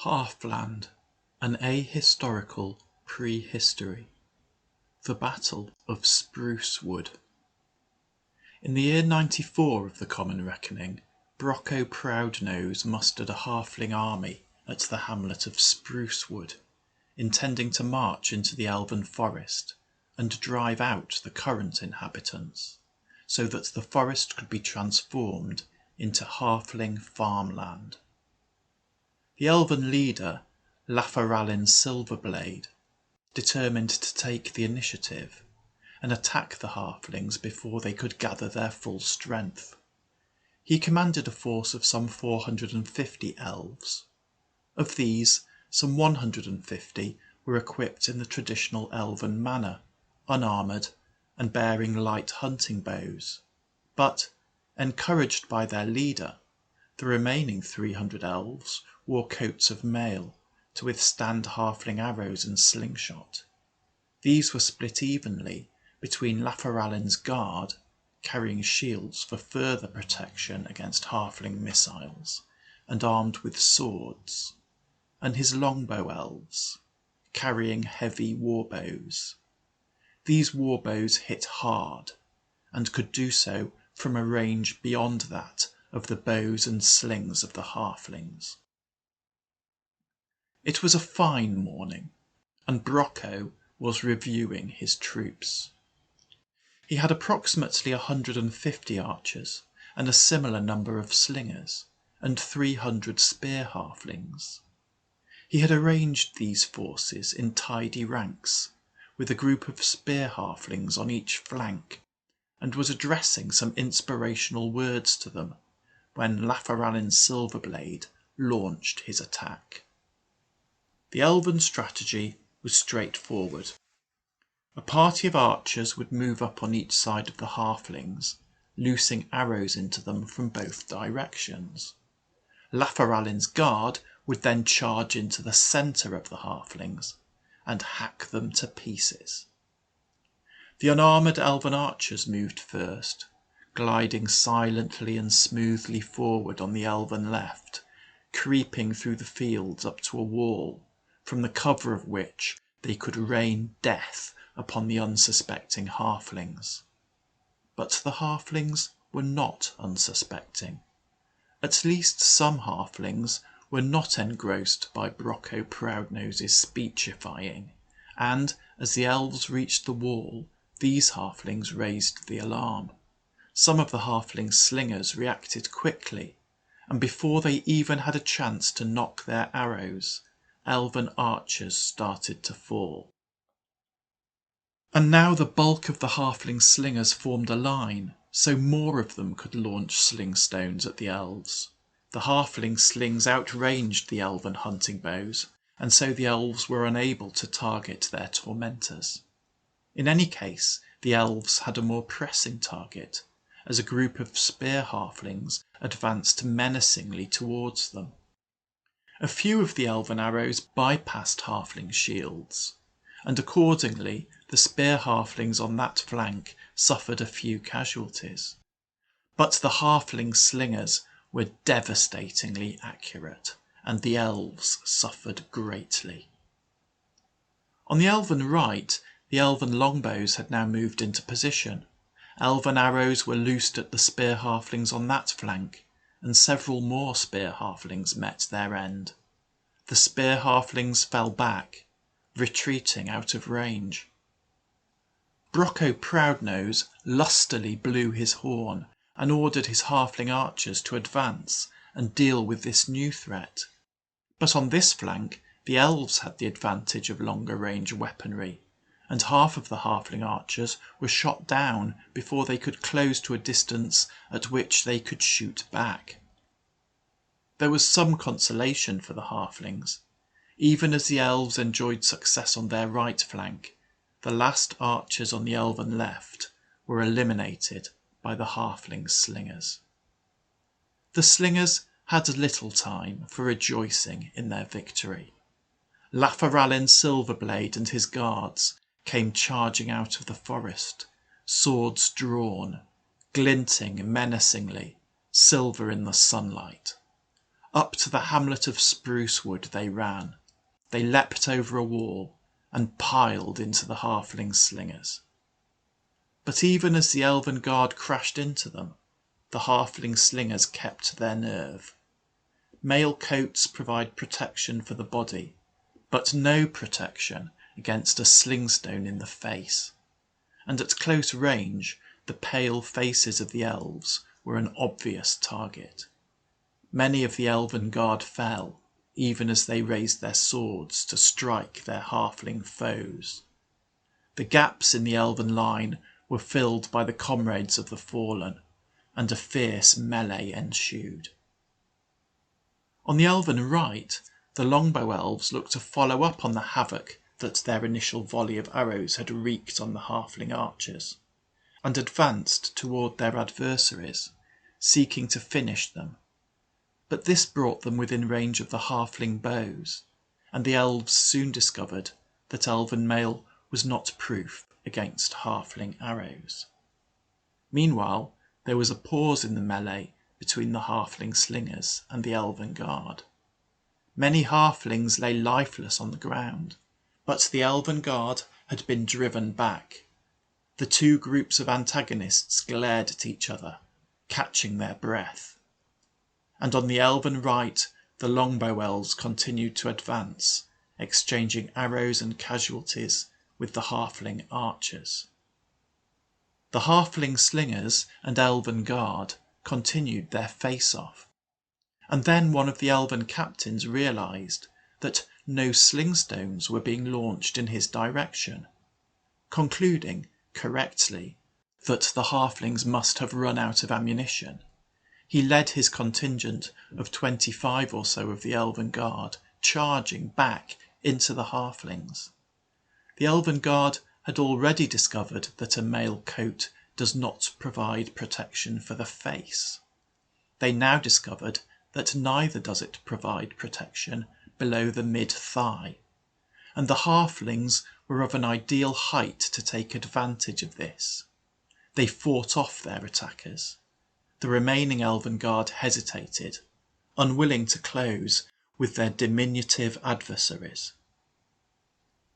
Halfland, an ahistorical prehistory. The Battle of Sprucewood. In the year 94 of the Common Reckoning, Brocco Proudnose mustered a halfling army at the hamlet of Sprucewood, intending to march into the elven forest and drive out the current inhabitants, so that the forest could be transformed into halfling farmland. The elven leader, Lafarallin Silverblade, determined to take the initiative and attack the halflings before they could gather their full strength. He commanded a force of some 450 elves. Of these, some 150 were equipped in the traditional elven manner, unarmoured and bearing light hunting bows. But, encouraged by their leader, the remaining 300 elves wore coats of mail to withstand halfling arrows and slingshot. These were split evenly between Lafarallin's guard, carrying shields for further protection against halfling missiles and armed with swords, and his longbow elves, carrying heavy warbows. These warbows hit hard, and could do so from a range beyond that of the bows and slings of the halflings. It was a fine morning, and Brocco was reviewing his troops. He had approximately 150 archers and a similar number of slingers, and 300 spear halflings. He had arranged these forces in tidy ranks, with a group of spear halflings on each flank, and was addressing some inspirational words to them when Lafarallin Silverblade launched his attack. The elven strategy was straightforward. A party of archers would move up on each side of the halflings, loosing arrows into them from both directions. Lafarallin's guard would then charge into the centre of the halflings and hack them to pieces. The unarmoured elven archers moved first, gliding silently and smoothly forward on the elven left, creeping through the fields up to a wall, from the cover of which they could rain death upon the unsuspecting halflings. But the halflings were not unsuspecting. At least some halflings were not engrossed by Brocco Proudnose's speechifying, and as the elves reached the wall, these halflings raised the alarm. Some of the halfling slingers reacted quickly, and before they even had a chance to nock their arrows, elven archers started to fall. And now the bulk of the halfling slingers formed a line, so more of them could launch sling stones at the elves. The halfling slings outranged the elven hunting bows, and so the elves were unable to target their tormentors. In any case, the elves had a more pressing target, as a group of spear halflings advanced menacingly towards them. A few of the elven arrows bypassed halfling shields, and accordingly the spear halflings on that flank suffered a few casualties. But the halfling slingers were devastatingly accurate, and the elves suffered greatly. On the elven right, the elven longbows had now moved into position. Elven arrows were loosed at the spear halflings on that flank, and several more spear halflings met their end. The spear halflings fell back, retreating out of range. Brocco Proudnose lustily blew his horn and ordered his halfling archers to advance and deal with this new threat. But on this flank the elves had the advantage of longer range weaponry, and half of the halfling archers were shot down before they could close to a distance at which they could shoot back. There was some consolation for the halflings. Even as the elves enjoyed success on their right flank, the last archers on the elven left were eliminated by the halfling slingers. The slingers had little time for rejoicing in their victory. Lafarallin Silverblade and his guards came charging out of the forest, swords drawn, glinting menacingly, silver in the sunlight. Up to the hamlet of Sprucewood they ran. They leapt over a wall and piled into the halfling slingers. But even as the elven guard crashed into them, the halfling slingers kept their nerve. Mail coats provide protection for the body, but no protection against a slingstone in the face. And at close range, the pale faces of the elves were an obvious target. Many of the elven guard fell, even as they raised their swords to strike their halfling foes. The gaps in the elven line were filled by the comrades of the fallen, and a fierce melee ensued. On the elven right, the longbow elves looked to follow up on the havoc that their initial volley of arrows had wreaked on the halfling archers, and advanced toward their adversaries, seeking to finish them. But this brought them within range of the halfling bows, and the elves soon discovered that elven mail was not proof against halfling arrows. Meanwhile, there was a pause in the melee between the halfling slingers and the elven guard. Many halflings lay lifeless on the ground, but the elven guard had been driven back. The two groups of antagonists glared at each other, catching their breath. And on the elven right, the longbow elves continued to advance, exchanging arrows and casualties with the halfling archers. The halfling slingers and elven guard continued their face-off, and then one of the elven captains realised that no slingstones were being launched in his direction. Concluding, correctly, that the halflings must have run out of ammunition, he led his contingent of 25 or so of the elven guard charging back into the halflings. The elven guard had already discovered that a mail coat does not provide protection for the face. They now discovered that neither does it provide protection below the mid-thigh, and the halflings were of an ideal height to take advantage of this. They fought off their attackers. The remaining elven guard hesitated, unwilling to close with their diminutive adversaries.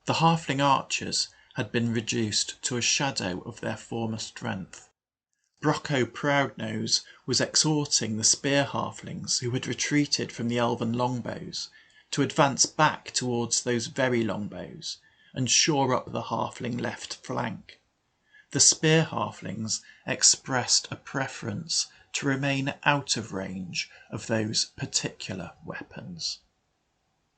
The halfling archers had been reduced to a shadow of their former strength. Brocco Proudnose was exhorting the spear halflings who had retreated from the elven longbows to advance back towards those very longbows and shore up the halfling left flank. The spear halflings expressed a preference to remain out of range of those particular weapons.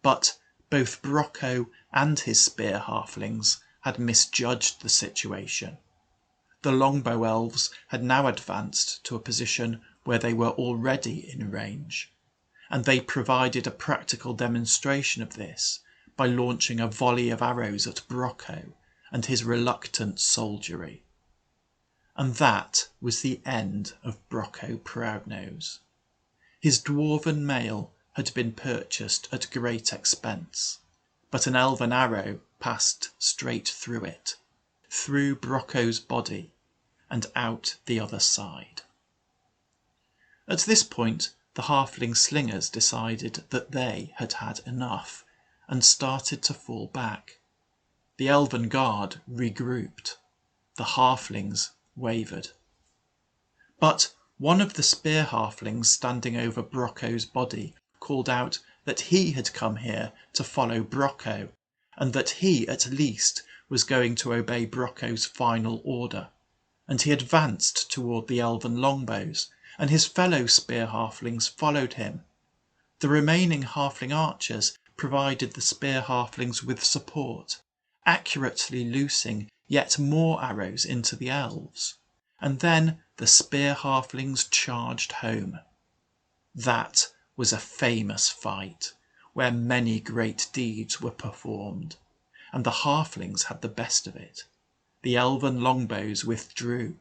But both Brocco and his spear halflings had misjudged the situation. The longbow elves had now advanced to a position where they were already in range, and they provided a practical demonstration of this by launching a volley of arrows at Brocco and his reluctant soldiery. And that was the end of Brocco Proudnose. His dwarven mail had been purchased at great expense, but an elven arrow passed straight through it, through Brocco's body, and out the other side. At this point, the halfling slingers decided that they had had enough and started to fall back. The elven guard regrouped. The halflings wavered. But one of the spear halflings standing over Brocco's body called out that he had come here to follow Brocco, and that he at least was going to obey Brocco's final order, and he advanced toward the elven longbows, and his fellow spear halflings followed him. The remaining halfling archers provided the spear halflings with support, accurately loosing yet more arrows into the elves, and then the spear halflings charged home. That was a famous fight, where many great deeds were performed, and the halflings had the best of it. The elven longbows withdrew,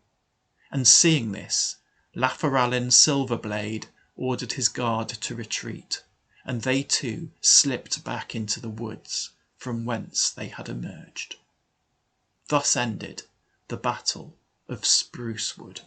and seeing this, Lafarallin Silverblade ordered his guard to retreat, and they too slipped back into the woods from whence they had emerged. Thus ended the Battle of Sprucewood.